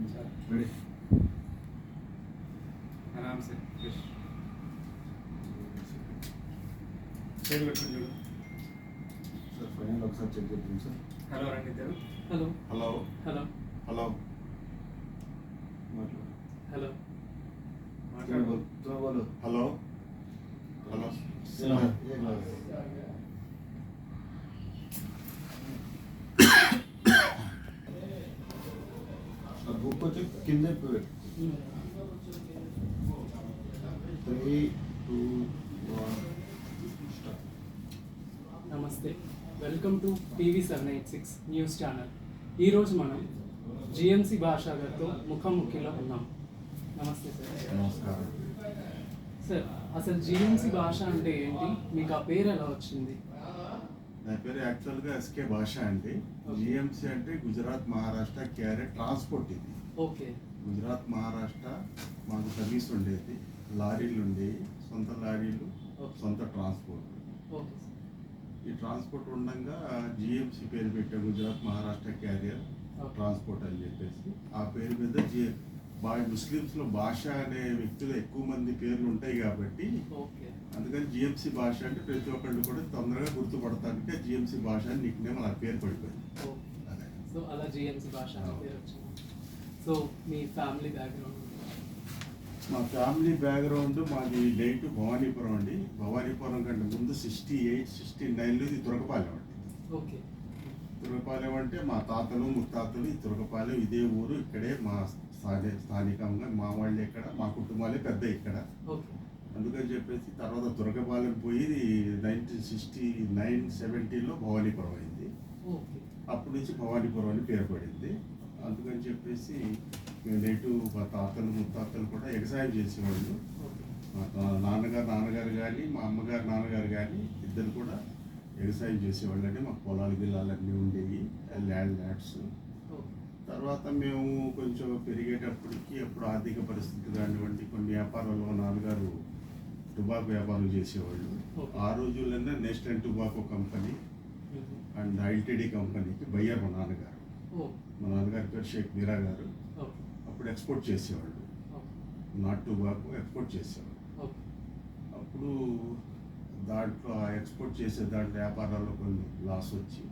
Ready आराम से चलो चलो సార్ ఫైనల్ ఒకసారి చెక్ చేద్దాం సార్. హలో రండి ఇద్దరు హలో హలో హలో హలో మాట్లాడు. హలో बोलो हेलो हेलो ये ग्लास अब बुक को चेक किंदे पे 3 2 1 स्टार्ट. నమస్తే, welcome to TV 786 news channel. ఈరోజు మనం జిఎంసి భాషా గారితో ముఖాముఖిలో ఉన్నాం. నమస్తే సార్. నమస్కారం. సార్, అసలు జిఎంసి భాష అంటే ఏంటి, మీకు ఆ పేరు ఎలా వచ్చింది? నా పేరు యాక్చువల్గా ఎస్కే భాష అండి. జిఎంసి అంటే గుజరాత్ మహారాష్ట్ర క్యారెట్ ట్రాన్స్పోర్ట్. ఇది ఓకే. గుజరాత్ మహారాష్ట్ర మాకు సర్వీస్ ఉండేది, లారీలు ఉండేవి, సొంత లారీలు, సొంత ట్రాన్స్పోర్ట్. ఓకే. ఈ ట్రాన్స్పోర్ట్ ఉండగా జిఎంసి పేరు పెట్టాం, గుజరాత్ మహారాష్ట్ర క్యారియర్ ట్రాన్స్పోర్ట్ అని చెప్పేసి. ఆ పేరు మీద ముస్లిమ్స్లో భాష అనే వ్యక్తులు ఎక్కువ మంది పేర్లు ఉంటాయి కాబట్టి అందుకని జిఎంసి భాష అంటే ప్రతి ఒక్కళ్ళు కూడా తొందరగా గుర్తుపడటానికి జిఎంసి భాష అని నిక్ నేమ్ అలా పేరు పడిపోయింది. అదే, సో అలా జిఎంసి భాష అని పేరు వచ్చింది. సో మీ ఫ్యామిలీ బ్యాక్గ్రౌండ్? మా ఫ్యామిలీ బ్యాక్గ్రౌండ్ మాది నైట్ భవానీపురం అండి. భవానీపురం కంటే ముందు 68, 69లో ఇది తురకపాలెం అండి. ఓకే. తురకపాలెం అంటే మా తాతలు ముత్తాతలు ఈ తురకపాలెం ఇదే ఊరు, ఇక్కడే మా స్థానికంగా మా వాళ్ళు ఇక్కడ, మా కుటుంబాలే పెద్ద ఇక్కడ. అందుకని చెప్పేసి తర్వాత తురకపాలెం పోయి 1969, 70లో భవానీపురం అయింది. అప్పటి నుంచి భవానీపురం అని పేరు పడింది. అందుకని చెప్పేసి మేము నేటివ్ మా తాతలు ముత్తాతలు కూడా వ్యవసాయం చేసేవాళ్ళు. మా నాన్నగారు కానీ మా అమ్మగారు నాన్నగారు కానీ ఇద్దరు కూడా వ్యవసాయం చేసేవాళ్ళు. అంటే మాకు పొలాలు గిల్లాలన్నీ ఉండేవి, ల్యాండ్స్. తర్వాత మేము కొంచెం పెరిగేటప్పటికి అప్పుడు ఆర్థిక పరిస్థితి కానివ్వండి, కొన్ని వ్యాపారాల్లో నాన్నగారు టుబాకో వ్యాపారం చేసేవాళ్ళు. ఆ రోజుల్లోనే national tobacco company and LTD కంపెనీకి బయ్యర్ మా నాన్నగారు. మా నాన్నగారి పేరు షేక్ మీరా గారు. అప్పుడు ఎక్స్పోర్ట్ చేసేవాళ్ళు, నాట్ టుబాకో ఎక్స్పోర్ట్ చేసేవాళ్ళు. అప్పుడు దాంట్లో ఆ ఎక్స్పోర్ట్ చేసే దాంట్లో వ్యాపారాల్లో కొన్ని లాస్ వచ్చి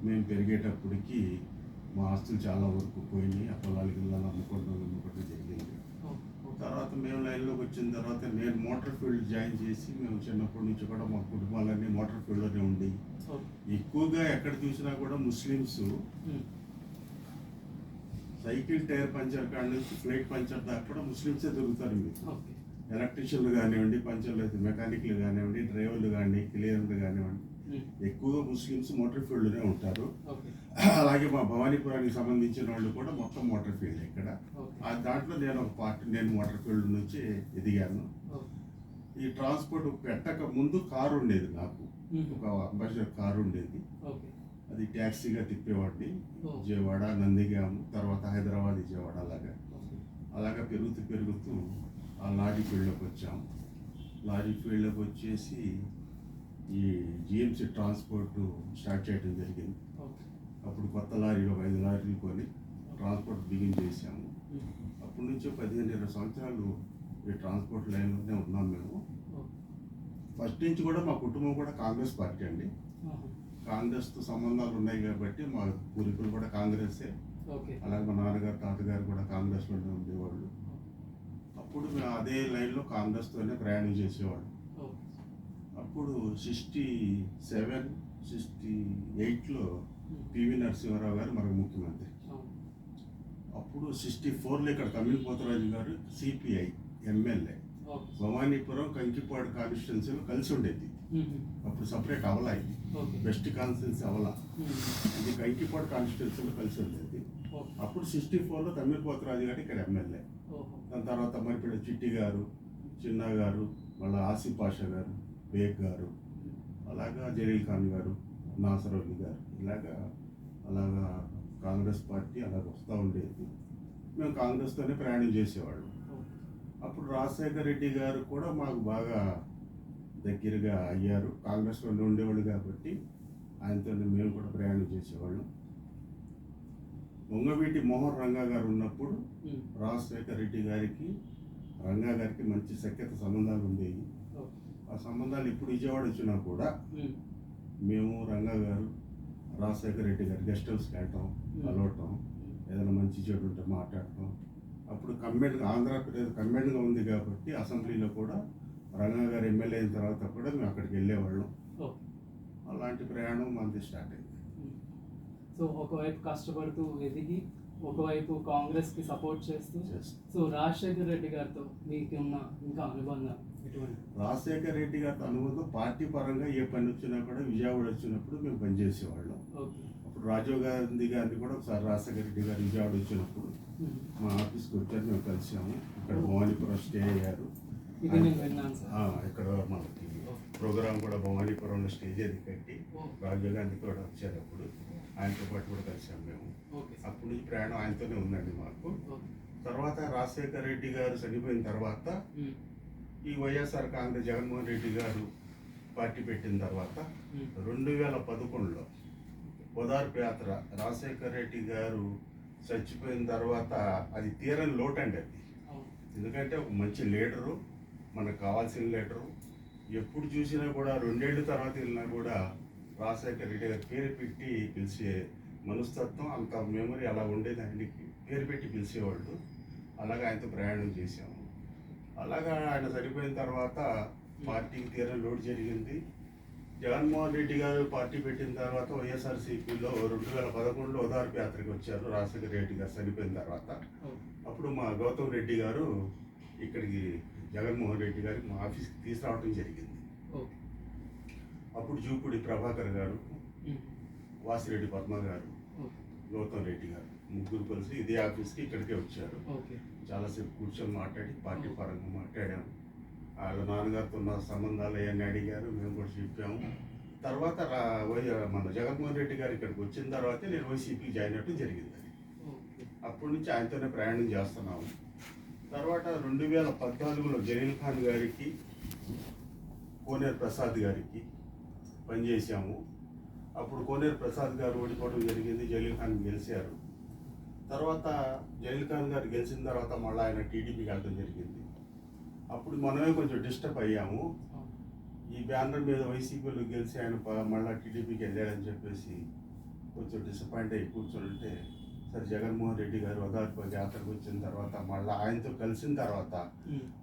మేము పెరిగేటప్పటికి మా ఆస్తులు చాలా వరకు పోయినాయి. ఆ పొలాలకి వెళ్ళాలి అమ్ముకోవడం జరిగింది. తర్వాత మేము లైన్లోకి వచ్చిన తర్వాత నేను మోటార్ ఫీల్డ్ జాయిన్ చేసి మేము చిన్నప్పటి నుంచి కూడా మా కుటుంబాలన్నీ మోటార్ ఫీల్డ్లోనే ఉండేవి. ఎక్కువగా ఎక్కడ చూసినా కూడా ముస్లిమ్స్ సైకిల్ టైర్ పంచర్ కాడ నుంచి ఫ్లైట్ పంచర్ దాకా కూడా ముస్లిమ్సే దొరుకుతారు. మీకు ఎలక్ట్రీషియన్లు కానివ్వండి, పంచర్లు అయితే మెకానిక్లు కానివ్వండి, డ్రైవర్లు కానీ, క్లియర్లు కానివ్వండి, ఎక్కువగా ముస్లిమ్స్ మోటార్ ఫీల్డ్లోనే ఉంటారు. అలాగే మా భవానీపురానికి సంబంధించిన వాళ్ళు కూడా మొత్తం మోటార్ ఫీల్డ్ ఇక్కడ. దాంట్లో నేను ఒక పార్ట్, నేను మోటార్ ఫీల్డ్ నుంచి ఎదిగాను. ఈ ట్రాన్స్పోర్ట్ పెట్టక ముందు కారు ఉండేది నాకు, ఒక అంబాసిడర్ కారు ఉండేది. అది ట్యాక్సీగా తిప్పేవాడిని. విజయవాడ, నందిగాము, తర్వాత హైదరాబాద్, విజయవాడ, అలాగా పెరుగుతూ ఆ లారీ ఫీల్డ్లోకి వచ్చాము. లారీ ఫీల్డ్లోకి వచ్చేసి ఈ జిఎంసి ట్రాన్స్పోర్ట్ స్టార్ట్ చేయడం జరిగింది. అప్పుడు కొత్త లారీలు 5 లారీలు కొని ట్రాన్స్పోర్ట్ బిగిన్ చేసాము. అప్పటి నుంచి 15-20 సంవత్సరాలు ఈ ట్రాన్స్పోర్ట్ లైన్లోనే ఉన్నాం మేము. ఫస్ట్ నుంచి కూడా మా కుటుంబం కూడా కాంగ్రెస్ పార్టీ అండి. కాంగ్రెస్తో సంబంధాలు ఉన్నాయి కాబట్టి మా పూర్వీకులు కూడా కాంగ్రెసే. అలాగే మా నాన్నగారు తాతగారు కూడా కాంగ్రెస్లోనే ఉండేవాళ్ళు. అప్పుడు మేము అదే లైన్లో కాంగ్రెస్తోనే ప్రయాణం చేసేవాళ్ళు. అప్పుడు 67, 68లో పివి నరసింహారావు గారు మనకు ముఖ్యమంత్రి. అప్పుడు 64లో ఇక్కడ తమిళ్ పోతరాజు గారు సిపిఐ ఎమ్మెల్యే. భవానీపురం కంకిపాడు కాన్స్టిట్యున్సీలో కలిసి ఉండేది. అప్పుడు సపరేట్ అవలా, ఇది బెస్ట్ కాన్స్టిట్యున్సీ అవలా, ఇది కంకిపాడు కాన్స్టిట్యున్సీలో కలిసి ఉండేది. అప్పుడు 64లో తమిళ్ పోతరాజు గారు ఇక్కడ ఎమ్మెల్యే. దాని తర్వాత మరిపేట చిట్టి గారు, చిన్న గారు, మళ్ళీ ఆసిఫ్ పాషా గారు, బేగ్ గారు, అలాగా జలీల్ ఖాన్ గారు, నాసర్ అలీ గారు, అలాగా కాంగ్రెస్ పార్టీ అలాగ వస్తూ ఉండేది. మేము కాంగ్రెస్తోనే ప్రయాణం చేసేవాళ్ళం. అప్పుడు రాజశేఖర్ రెడ్డి గారు కూడా మాకు బాగా దగ్గరగా అయ్యారు. కాంగ్రెస్లోనే ఉండేవాళ్ళు కాబట్టి ఆయనతో మేము కూడా ప్రయాణం చేసేవాళ్ళం. వంగవీటి మోహన్ రంగా గారు ఉన్నప్పుడు రాజశేఖర రెడ్డి గారికి రంగా గారికి మంచి సఖ్యత సంబంధాలు ఉండేవి. ఆ సంబంధాలు ఇప్పుడు విజయవాడ వచ్చినా కూడా మేము రంగా గారు రాజశేఖర రెడ్డి గారు గెస్ట్ హౌస్కి వెళ్ళటం, కలవటం, ఏదైనా మంచి చెడు ఉంటే మాట్లాడటం. అప్పుడు కంబైన్గా ఆంధ్రప్రదేశ్ కంబైన్గా ఉంది కాబట్టి అసెంబ్లీలో కూడా రంగా గారు ఎమ్మెల్యే అయిన తర్వాత కూడా మేము అక్కడికి వెళ్ళేవాళ్ళం. అలాంటి ప్రయాణం మనది స్టార్ట్ అయింది. సో ఒకవైపు కష్టపడుతూ ఎదిగి ఒకవైపు కాంగ్రెస్కి సపోర్ట్ చేస్తూ, సో రాజశేఖర రెడ్డి గారితో మీకు ఉన్న ఇంకా అనుబంధం ఎటువంటి? రాజశేఖర రెడ్డి గారితో అనుబంధం పార్టీ పరంగా ఏ పని వచ్చినా కూడా విజయవాడ వచ్చినప్పుడు మేము పనిచేసేవాళ్ళం. అప్పుడు రాజీవ్ గాంధీ గారిని కూడా ఒకసారి రాజశేఖర రెడ్డి గారు విజయవాడ వచ్చినప్పుడు మా ఆఫీస్కి వచ్చారు, మేము కలిసాము. ఇక్కడ భవానీపురం స్టే అయ్యారు. ఇక్కడ మనకి ప్రోగ్రామ్ కూడా భవానీపురంలో స్టేజ్ అది కట్టి రాజీవ్ గాంధీ కూడా వచ్చారు. అప్పుడు ఆయనతో పాటు కూడా కలిసాము మేము. అప్పటి నుంచి ప్రయాణం ఆయనతోనే ఉందండి మాకు. తర్వాత రాజశేఖర రెడ్డి గారు చనిపోయిన తర్వాత ఈ వైఎస్ఆర్ కాంగ్రెస్ జగన్మోహన్ రెడ్డి గారు పార్టీ పెట్టిన తర్వాత 2011లో ఓదార్పు యాత్ర రాజశేఖర రెడ్డి గారు చచ్చిపోయిన తర్వాత అది తీరని లోటండి అది. ఎందుకంటే ఒక మంచి లీడరు, మనకు కావాల్సిన లీడరు. ఎప్పుడు చూసినా కూడా 2 ఏళ్ళ తర్వాత వెళ్ళినా కూడా రాజశేఖర రెడ్డి గారు పేరు పెట్టి పిలిచే మనస్తత్వం, అంత మెమరీ అలా ఉండేది. ఆయనకి పేరు పెట్టి పిలిచేవాళ్ళు. అలాగా ఆయనతో ప్రయాణం చేశాము. అలాగా ఆయన చనిపోయిన తర్వాత పార్టీకి తీరని లోటు జరిగింది. జగన్మోహన్ రెడ్డి గారు పార్టీ పెట్టిన తర్వాత వైఎస్ఆర్సీపీలో 2011లో ఓదార్పు యాత్రకి వచ్చారు రాజశేఖర రెడ్డి గారు చనిపోయిన తర్వాత. అప్పుడు మా గౌతమ్ రెడ్డి గారు ఇక్కడికి జగన్మోహన్ రెడ్డి గారికి మా ఆఫీస్కి తీసుకురావడం జరిగింది. అప్పుడు జూపుడి ప్రభాకర్ గారు, వాసిరెడ్డి పద్మ గారు, గౌతమ్ రెడ్డి గారు ముగ్గురు కలిసి ఇదే ఆఫీస్కి ఇక్కడికే వచ్చారు. చాలాసేపు కూర్చొని మాట్లాడి పార్టీ పరంగా మాట్లాడాము. వాళ్ళ నాన్నగారితో ఉన్న సంబంధాలు అవన్నీ అడిగారు, మేము కూడా చెప్పాము. తర్వాత మన జగన్మోహన్ రెడ్డి గారు ఇక్కడికి వచ్చిన తర్వాతే నేను వైసీపీకి జాయిన్ అవ్వడం జరిగింది. అప్పటి నుంచి ఆయనతోనే ప్రయాణం చేస్తున్నాము. తర్వాత 2014లో జలీల్ ఖాన్ గారికి, కోనేరు ప్రసాద్ గారికి పనిచేసాము. అప్పుడు కోనేరు ప్రసాద్ గారు ఓడిపోవడం జరిగింది, జలీల్ ఖాన్ గెలిచారు. తర్వాత జలీల్ ఖాన్ గారు గెలిచిన తర్వాత మళ్ళీ ఆయన టీడీపీకి వెళ్ళడం జరిగింది. అప్పుడు మనమే కొంచెం డిస్టర్బ్ అయ్యాము. ఈ బ్యానర్ మీద వైసీపీలో గెలిచి ఆయన మళ్ళీ టీడీపీకి వెళ్ళాడని చెప్పేసి కొంచెం డిసప్పాయింట్ అయ్యి కూర్చొని సరే జగన్మోహన్ రెడ్డి గారు ఓదార్పు జాతరకు వచ్చిన తర్వాత మళ్ళీ ఆయనతో కలిసిన తర్వాత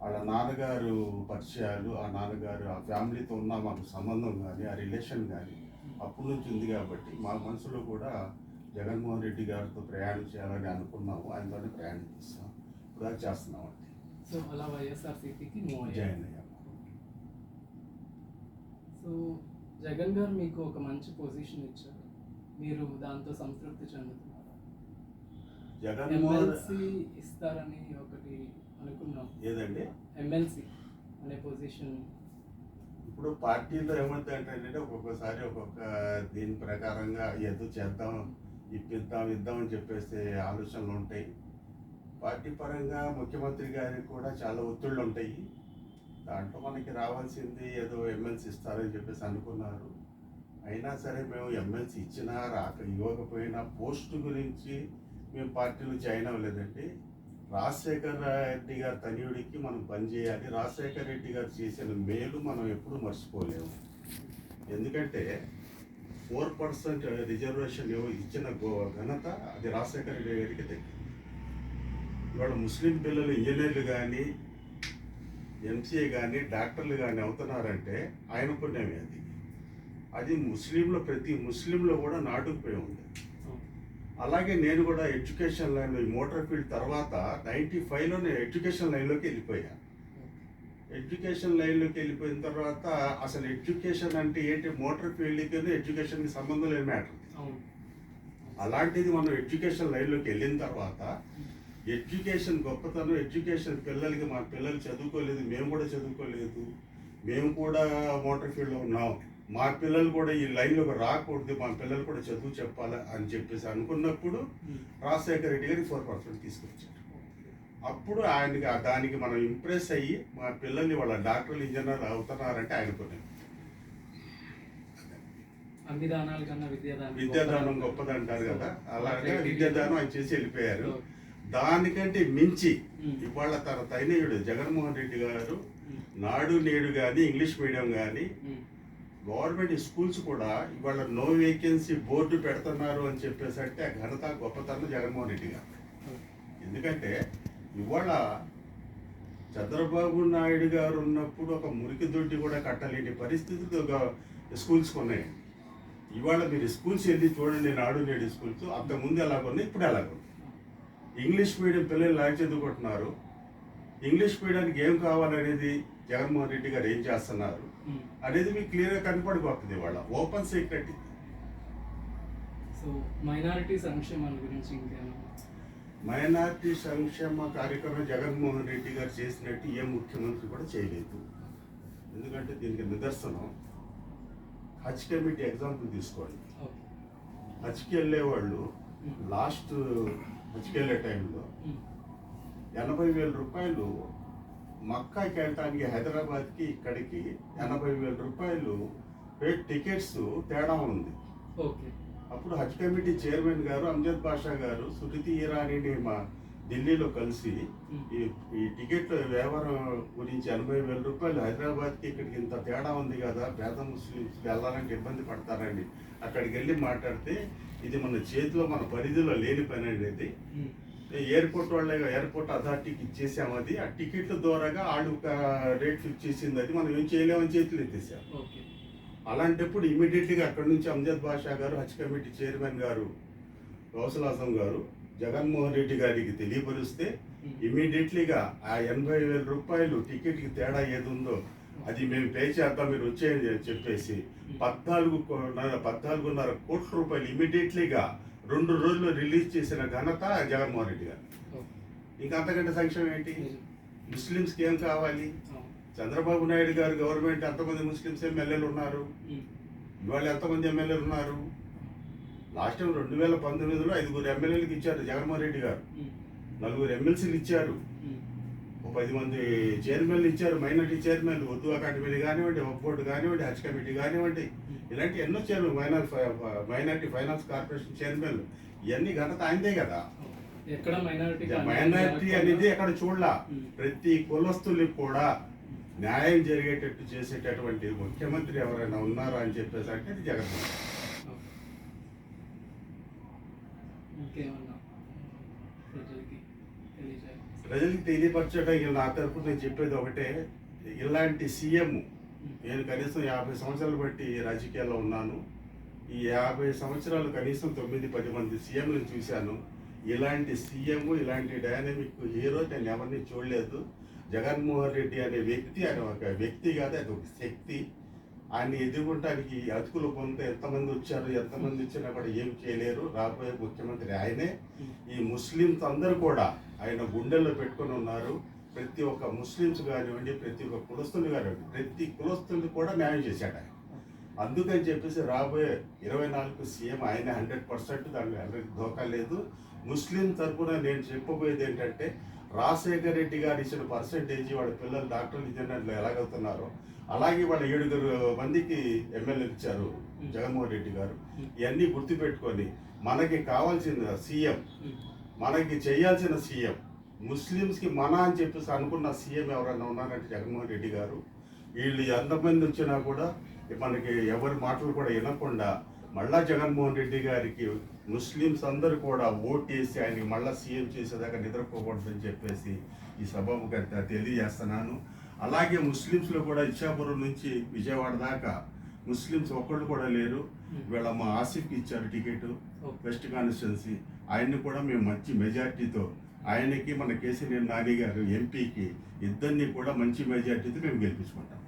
వాళ్ళ నాన్నగారు పరిచయాలు, ఆ నాన్నగారు ఆ ఫ్యామిలీతో ఉన్న మాకు సంబంధం కానీ ఆ రిలేషన్ కానీ అప్పటి నుంచి ఉంది కాబట్టి మా మనసులో కూడా జగన్మోహన్ రెడ్డి గారితో ప్రయాణం చేయాలని అనుకున్నాము. ఆయనతోనే ప్రయాణం చేస్తాం, ఇప్పుడు అది చేస్తున్నామండి. సో అలా వైఎస్ఆర్సీపీకి జాయిన్ అయ్యాము. సో జగన్ గారు మీకు ఒక మంచి పొజిషన్ ఇచ్చారు, మీరు దాంతో సంతృప్తి చెందుతున్నారు. ఎమ్మెల్సీ ఇస్తారని ఒకటి అనుకున్నాం. ఏదండి ఎమ్మెల్సీ అనే పొజిషన్? ఇప్పుడు పార్టీలో ఏమవుతాయంటే ఒక్కొక్కసారి ఒక్కొక్క దీని ప్రకారంగా ఏదో చేద్దాం, ఇద్దామని చెప్పేసి ఆలోచనలు ఉంటాయి. పార్టీ పరంగా ముఖ్యమంత్రి గారికి కూడా చాలా ఒత్తిళ్ళు ఉంటాయి. దాంట్లో మనకి రావాల్సింది ఏదో ఎమ్మెల్సీ ఇస్తారని చెప్పేసి అనుకున్నారు. అయినా సరే మేము ఎమ్మెల్సీ ఇచ్చినా ఇవ్వకపోయినా పోస్టు గురించి మేము పార్టీలో జాయిన్ అవ్వలేదండి. రాజశేఖర రెడ్డి గారి తనయుడికి మనం పనిచేయాలి. రాజశేఖర రెడ్డి గారు చేసిన మేలు మనం ఎప్పుడూ మర్చిపోలేము. ఎందుకంటే 4% రిజర్వేషన్ ఇచ్చిన ఘనత అది రాజశేఖర రెడ్డి గారికి దక్కింది. ఇవాళ ముస్లిం పిల్లలు ఇంజనీర్లు కానీ, ఎంసీఏ కానీ, డాక్టర్లు కానీ అవుతున్నారంటే ఆయన పుణ్యమే. అది ముస్లింలో ప్రతి ముస్లింలో కూడా నాటుకుపోయి ఉంది. అలాగే నేను కూడా ఎడ్యుకేషన్ లైన్లో ఈ మోటార్ ఫీల్డ్ తర్వాత 95లో నేను ఎడ్యుకేషన్ లైన్లోకి వెళ్ళిపోయాను. ఎడ్యుకేషన్ లైన్లోకి వెళ్ళిపోయిన తర్వాత అసలు ఎడ్యుకేషన్ అంటే ఏంటి, మోటార్ ఫీల్డ్కి ఎడ్యుకేషన్కి సంబంధం లేని మ్యాటర్. అలాంటిది మనం ఎడ్యుకేషన్ లైన్లోకి వెళ్ళిన తర్వాత ఎడ్యుకేషన్ గొప్పతనం, ఎడ్యుకేషన్ పిల్లలకి, మా పిల్లలు చదువుకోలేదు, మేము కూడా చదువుకోలేదు, మేము కూడా మోటార్ ఫీల్డ్లో ఉన్నాం, మా పిల్లలు కూడా ఈ లైన్లోకి రాకూడదు, మా పిల్లలు కూడా చదువు చెప్పాలి అని చెప్పేసి అనుకున్నప్పుడు రాజశేఖర రెడ్డి గారికి 4% తీసుకొచ్చారు. అప్పుడు ఆయనకి దానికి మనం ఇంప్రెస్ అయ్యి మా పిల్లల్ని వాళ్ళ డాక్టర్లు ఇంజనీర్లు అవుతున్నారంటే ఆయన కొన్ని అన్ని దానాల కన్నా విద్యాదానం విద్యాదానం గొప్పది అంటారు కదా, అలాగే విద్యాదానం ఆయన చేసి వెళ్ళిపోయారు. ఓకే. దానికంటే మించి మ్మ్. ఇవాళ తన తైనయుడు జగన్మోహన్ రెడ్డి గారు నాడు నేడు కానీ ఇంగ్లీష్ మీడియం కానీ మ్మ్. గవర్నమెంట్ స్కూల్స్ కూడా ఇవాళ నో వేకెన్సీ బోర్డు పెడుతున్నారు అని చెప్పేసి అంటే ఆ ఘనత గొప్పతనం జగన్మోహన్ రెడ్డి గారు. ఎందుకంటే ఇవాళ చంద్రబాబు నాయుడు గారు ఉన్నప్పుడు ఒక మురికి దొడ్డి కూడా కట్టలేని పరిస్థితులు స్కూల్స్ ఉన్నాయి. ఇవాళ మీరు స్కూల్స్ వెళ్ళి చూడండి, నాడు నేడు స్కూల్స్ అంతకుముందు ఎలాగున్నాయి, ఇప్పుడు ఎలాగున్నాయి. ఇంగ్లీష్ మీడియం పిల్లలు ఎలా చదువుకుంటున్నారు, ఇంగ్లీష్ మీడియానికి ఏం కావాలనేది జగన్మోహన్ రెడ్డి గారు ఏం చేస్తున్నారు అనేది మీకు క్లియర్గా కనపడిపోతుంది. ఇవాళ ఓపెన్ సీక్రెట్. సో మైనారిటీ సంక్షేమాల గురించి ఇంకేమైనా? మైనార్టీ సంక్షేమ కార్యక్రమం జగన్మోహన్ రెడ్డి గారు చేసినట్టు ఏ ముఖ్యమంత్రి కూడా చేయలేదు. ఎందుకంటే దీనికి నిదర్శనం హజ్ కమిటీ ఎగ్జాంపుల్ తీసుకోండి. ఓకే. హజ్కి వెళ్ళే వాళ్ళు లాస్ట్ హజ్కి వెళ్ళే టైంలో 80,000 రూపాయలు మక్కాకి వెళ్ళటానికి హైదరాబాద్కి ఇక్కడికి 80,000 రూపాయలు టికెట్స్ తేడా ఉంది. ఓకే. అప్పుడు హజ్ కమిటీ చైర్మన్ గారు అమ్జద్ బాషా గారు శృతి ఇరానీని మా ఢిల్లీలో కలిసి ఈ టికెట్ వ్యవహారం గురించి 80,000 రూపాయలు హైదరాబాద్కి ఇక్కడికి ఇంత తేడా ఉంది కదా, పేద ముస్లిమ్స్ వెళ్ళాలంటే ఇబ్బంది పడతారండి. అక్కడికి వెళ్ళి మాట్లాడితే ఇది మన చేతిలో మన పరిధిలో లేని పని అనేది, ఎయిర్పోర్ట్ వాళ్ళే ఎయిర్పోర్ట్ అథారిటీకి ఇచ్చేసాము, అది ఆ టికెట్ల ద్వారాగా వాళ్ళు రేట్ ఫిక్స్ చేసింది, అది మనం ఏం చేయలేమని చేతులు ఎత్తేసాం. అలాంటప్పుడు ఇమీడియట్గా అక్కడి నుంచి అమ్జద్ బాషా గారు హజ్ కమిటీ చైర్మన్ గారు గౌసుల్ ఆజం గారు జగన్మోహన్ రెడ్డి గారికి తెలియపరిస్తే ఇమీడియట్లీగా ఆ 80,000 రూపాయలు టికెట్కి తేడా ఏది ఉందో అది మేము పే చేద్దాం, మీరు వచ్చేయని చెప్పేసి 14.5 కోట్ల రూపాయలు ఇమీడియట్లీగా 2 రోజుల్లో రిలీజ్ చేసిన ఘనత జగన్మోహన్ రెడ్డి గారు. ఇంకా అంతకంటే సంక్షేమం ఏంటి? ముస్లిమ్స్కి ఏం కావాలి? చంద్రబాబు నాయుడు గారు గవర్నమెంట్ ఎంతమంది ముస్లిమ్స్ ఎమ్మెల్యేలు ఉన్నారు, ఇవాళ ఎంతమంది ఎమ్మెల్యేలు ఉన్నారు? లాస్ట్ టైం 2019లో 5 ఎమ్మెల్యేలకు ఇచ్చారు జగన్మోహన్ రెడ్డి గారు, 4 ఎమ్మెల్సీలు ఇచ్చారు, 10 మంది చైర్మన్లు ఇచ్చారు, మైనార్టీ చైర్మన్లు, ఉర్దూ అకాడమీ కానివ్వండి, వక్ఫ్ బోర్డు కానివ్వండి, హజ్ కమిటీ కానివ్వండి, ఇలాంటి ఎన్నో చైర్మన్, మైనార్టీ ఫైనాన్స్ కార్పొరేషన్ చైర్మన్లు, ఇవన్నీ ఘనత ఆయనదే కదా. మైనార్టీ అనేది ఎక్కడ చూడలా, ప్రతి కులస్తులకు కూడా న్యాయం జరిగేటట్టు చేసేటటువంటి ముఖ్యమంత్రి ఎవరైనా ఉన్నారా అని చెప్పేసి అంటే అది జగన్మోహన్. ప్రజలకు తెలియపరచడానికి నా తరఫున నేను చెప్పేది ఒకటే, ఇలాంటి సీఎం నేను కనీసం 50 సంవత్సరాలు బట్టి రాజకీయాల్లో ఉన్నాను. ఈ 50 సంవత్సరాలు కనీసం 9-10 మంది సీఎంలను చూశాను. ఇలాంటి సీఎం, ఇలాంటి డైనమిక్ హీరో నేను ఎవరిని చూడలేదు. జగన్మోహన్ రెడ్డి అనే వ్యక్తి, ఆయన ఒక వ్యక్తి కాదు, అది ఒక శక్తి. ఆయన ఎదుర్కొనడానికి అతుకులు పొందితే ఎంతమంది వచ్చారు, ఎంతమంది వచ్చినా కూడా ఏం చేయలేరు. రాబోయే ముఖ్యమంత్రి ఆయనే. ఈ ముస్లిమ్స్ అందరూ కూడా ఆయన గుండెల్లో పెట్టుకొని ఉన్నారు. ప్రతి ఒక్క ముస్లిమ్స్ కానివ్వండి, ప్రతి ఒక్క కులస్తులు కానివ్వండి, ప్రతి కులస్తులు కూడా న్యాయం చేశాడు ఆయన. అందుకని చెప్పేసి రాబోయే 24 సీఎం ఆయన 100%, దాంట్లో ఎవరికి ధోకా లేదు. ముస్లిం తరఫున నేను చెప్పబోయేది ఏంటంటే, రాజశేఖర రెడ్డి గారు ఇచ్చిన పర్సెంటేజ్ వాళ్ళ పిల్లలు డాక్టర్లు ఇంజనీర్లు ఎలాగవుతున్నారో అలాగే వాళ్ళ 7 మందికి ఎమ్మెల్యేలు ఇచ్చారు జగన్మోహన్ రెడ్డి గారు. ఇవన్నీ గుర్తుపెట్టుకొని మనకి కావాల్సిన సీఎం, మనకి చేయాల్సిన సీఎం, ముస్లిమ్స్కి మన అని చెప్పేసి అనుకున్న సీఎం ఎవరైనా ఉన్నారంటే జగన్మోహన్ రెడ్డి గారు. వీళ్ళు ఎంతమంది వచ్చినా కూడా మనకి ఎవరి మాటలు కూడా వినకుండా మళ్ళా జగన్మోహన్ రెడ్డి గారికి ముస్లిమ్స్ అందరూ కూడా ఓటేసి ఆయనకి మళ్ళీ సీఎం చేసేదాకా నిద్రపోకూడదని చెప్పేసి ఈ సభాముఖంగా తెలియజేస్తున్నాను. అలాగే ముస్లిమ్స్లో కూడా ఇచ్చాపురం నుంచి విజయవాడ దాకా ముస్లిమ్స్ ఒక్కళ్ళు కూడా లేరు. వీళ్ళ మా ఆసిఫ్కి ఇచ్చారు టికెట్, వెస్ట్ కాన్స్టిట్యున్సీ. ఆయన్ని కూడా మేము మంచి మెజార్టీతో, ఆయనకి మన కేసీఆర్ నాని గారు ఎంపీకి, ఇద్దరిని కూడా మంచి మెజార్టీతో మేము గెలిపించుకుంటాం.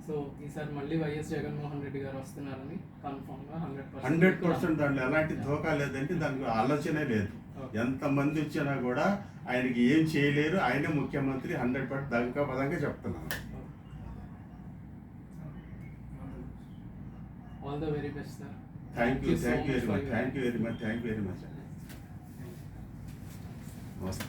సో ఈసారి మళ్ళీ వైఎస్ జగన్మోహన్ రెడ్డి గారు వస్తున్నారని కన్ఫర్మ్గా 100% దాంట్లో ఎలాంటి ధోకా లేదంటే దానికి ఆలోచనే లేదు. ఎంతమంది వచ్చినా కూడా ఆయనకి ఏం చేయలేరు, ఆయనే ముఖ్యమంత్రి 100% దంకా పదంగా చెప్తున్నాను. All the very best sir. Thank you very much. నమస్తే.